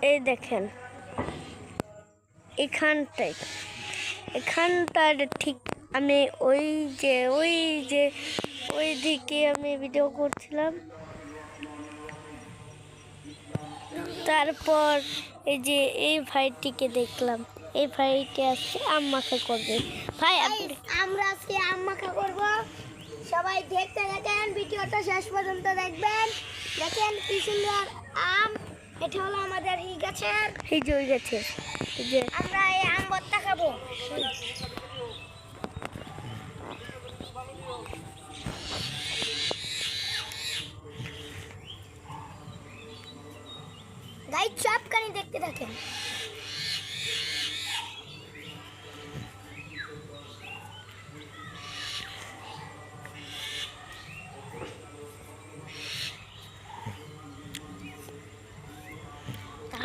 এই দেখেন এখানটার ঠিক আমি ওই দিকে আমি ভিডিও করছিলাম। তারপর এই যে এই ভাইটিকে দেখলাম, এই ভাইটি আজকে আম মাখা করবে। ভাই আমরা আজকে আম মাখা করব, সবাই দেখতে থাকেন, ভিডিওটা শেষ পর্যন্ত দেখবেন। দেখেন কি সুন্দর আম, এটা হলো আমাদের এই গাছের, এই যে ওই গাছে এই যে আমরা এই আম ভর্তা খাবো। গাইড সবখানি দেখতে থাকেন।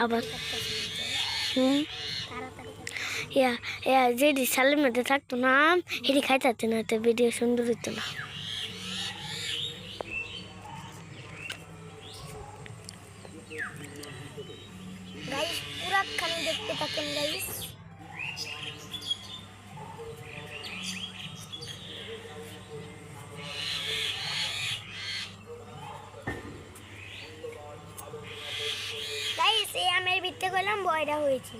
আবার যেটি সালের মধ্যে থাকতো না এটি খাইতে না, তো ভিডিও সুন্দর হইতো না। গাইস পুরাখানি দেখতে থাকেন গাইস। গাইস এই আমের ভিতরে কইলাম বয়রা হয়েছে।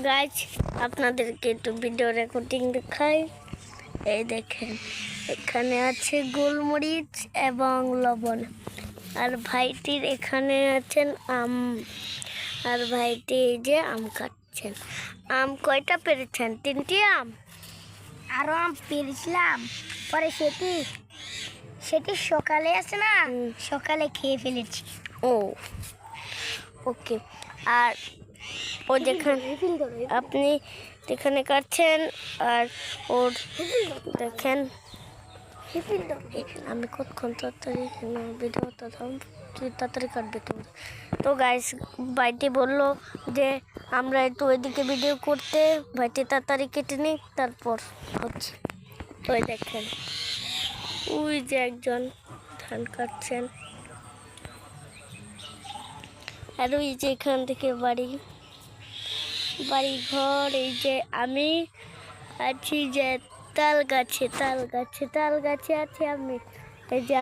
গাইজ আপনাদেরকে একটু ভিডিও রেকর্ডিং দেখাই। এই দেখেন এখানে আছে গোলমরিচ এবং লবণ, আর ভাইটির এখানে আছেন আম, আর ভাইটি এই যে আম কাটছেন। আম কয়টা পেরেছেন? 3টি আম। আরো আম পেরেছিলাম, পরে সেটি সকালে আছে না, সকালে খেয়ে ফেলেছি। ও ওকে। আর ও যেখানে আপনি যেখানে কাটছেন আর ওর দেখেন আমি কতক্ষণ তাড়াতাড়ি ভিডিও তাড়াতাড়ি কাটবে তো গাইস ভাইটি বললো যে আমরা একটু ওইদিকে ভিডিও করতে, ভাইটি তাড়াতাড়ি কেটে নিই তারপর হচ্ছে। তো দেখেন ওই যে একজন ধান কাটছেন, আর ওই যে এখান থেকে বাড়ি ঘর। এই যে আমি আছি যে তাল গাছে আছি আমি, এই যে